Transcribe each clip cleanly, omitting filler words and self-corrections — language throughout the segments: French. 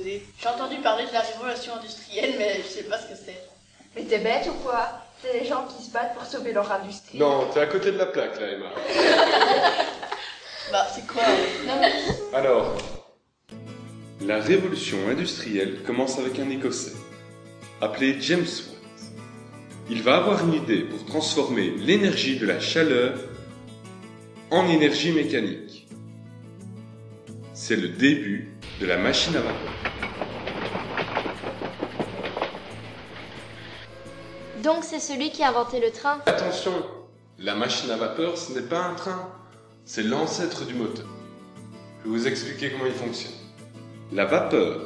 poser. J'ai entendu parler de la révolution industrielle, mais je sais pas ce que c'est. Mais t'es bête ou quoi? C'est les gens qui se battent pour sauver leur industrie. Non, t'es à côté de la plaque, là, Emma. Bah, c'est quoi? Non, mais... Alors, la révolution industrielle commence avec un Écossais, appelé James Watt. Il va avoir une idée pour transformer l'énergie de la chaleur en énergie mécanique. C'est le début de la machine à vapeur. Donc c'est celui qui a inventé le train. Attention, la machine à vapeur, ce n'est pas un train, c'est l'ancêtre du moteur. Je vais vous expliquer comment il fonctionne. La vapeur,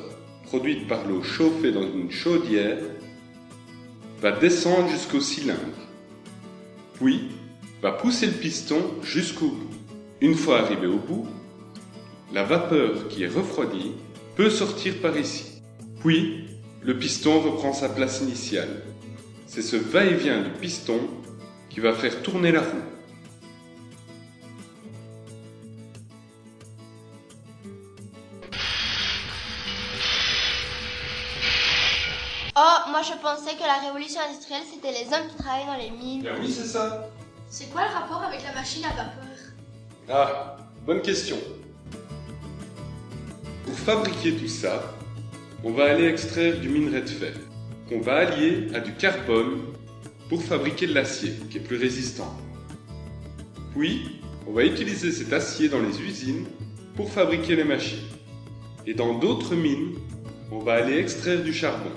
produite par l'eau chauffée dans une chaudière, va descendre jusqu'au cylindre, puis va pousser le piston jusqu'au bout. Une fois arrivé au bout, la vapeur qui est refroidie peut sortir par ici. Puis, le piston reprend sa place initiale. C'est ce va-et-vient du piston qui va faire tourner la roue. Oh, moi je pensais que la révolution industrielle c'était les hommes qui travaillaient dans les mines. Bien oui, c'est ça. C'est quoi le rapport avec la machine à vapeur? Ah, bonne question. Pour fabriquer tout ça, on va aller extraire du minerai de fer, qu'on va allier à du carbone pour fabriquer de l'acier, qui est plus résistant. Puis, on va utiliser cet acier dans les usines pour fabriquer les machines. Et dans d'autres mines, on va aller extraire du charbon,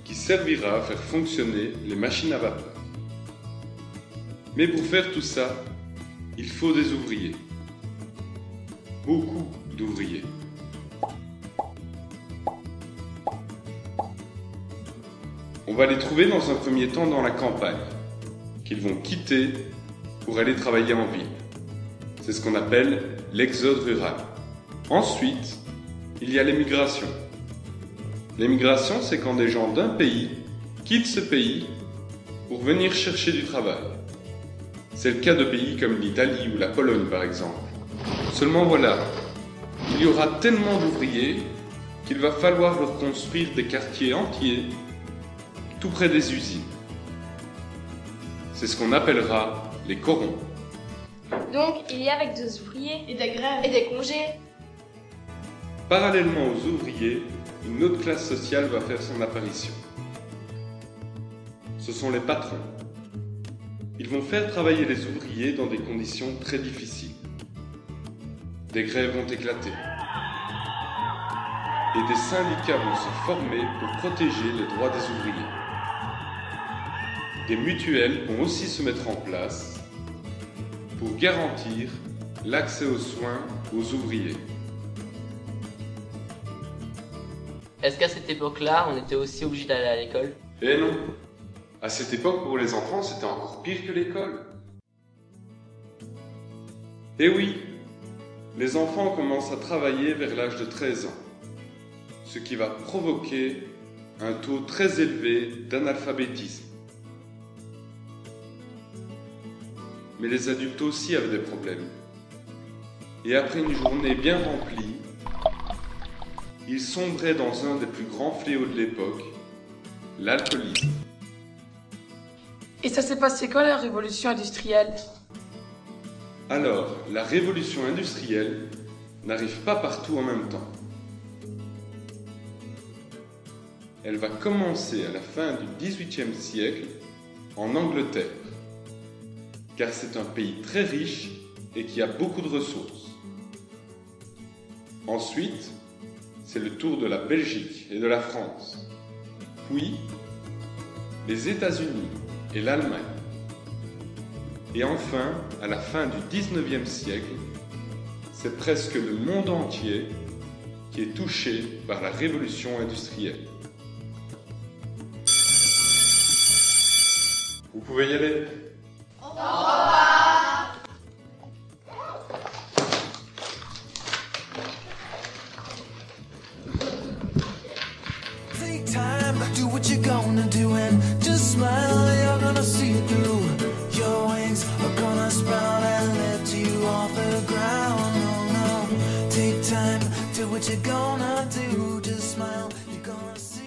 qui servira à faire fonctionner les machines à vapeur. Mais pour faire tout ça, il faut des ouvriers. Beaucoup d'ouvriers. On va les trouver dans un premier temps dans la campagne, qu'ils vont quitter pour aller travailler en ville. C'est ce qu'on appelle l'exode rural. Ensuite, il y a l'émigration. L'émigration, c'est quand des gens d'un pays quittent ce pays pour venir chercher du travail. C'est le cas de pays comme l'Italie ou la Pologne par exemple. Seulement voilà, il y aura tellement d'ouvriers qu'il va falloir leur construire des quartiers entiers tout près des usines. C'est ce qu'on appellera les corons. Donc il y a avec des ouvriers Et des grèves. et des congés. Parallèlement aux ouvriers, une autre classe sociale va faire son apparition. Ce sont les patrons. Ils vont faire travailler les ouvriers dans des conditions très difficiles. Des grèves vont éclater. Et des syndicats vont se former pour protéger les droits des ouvriers. Des mutuelles vont aussi se mettre en place pour garantir l'accès aux soins aux ouvriers. Est-ce qu'à cette époque-là, on était aussi obligé d'aller à l'école? Eh non! À cette époque, pour les enfants, c'était encore pire que l'école. Eh oui! Les enfants commencent à travailler vers l'âge de 13 ans, ce qui va provoquer un taux très élevé d'analphabétisme. Mais les adultes aussi avaient des problèmes. Et après une journée bien remplie, ils sombraient dans un des plus grands fléaux de l'époque, l'alcoolisme. Et ça s'est passé quand la révolution industrielle? Alors, la révolution industrielle n'arrive pas partout en même temps. Elle va commencer à la fin du XVIIIe siècle en Angleterre, car c'est un pays très riche et qui a beaucoup de ressources. Ensuite, c'est le tour de la Belgique et de la France, puis les États-Unis et l'Allemagne. Et enfin, à la fin du XIXe siècle, c'est presque le monde entier qui est touché par la révolution industrielle. Vous pouvez y aller. Au revoir. Take time, do what you're gonna do and just smile, you're gonna see it through. Your wings are gonna sprout and lift you off the ground. Oh no, take time, Do what you're gonna do, just smile. You're gonna see.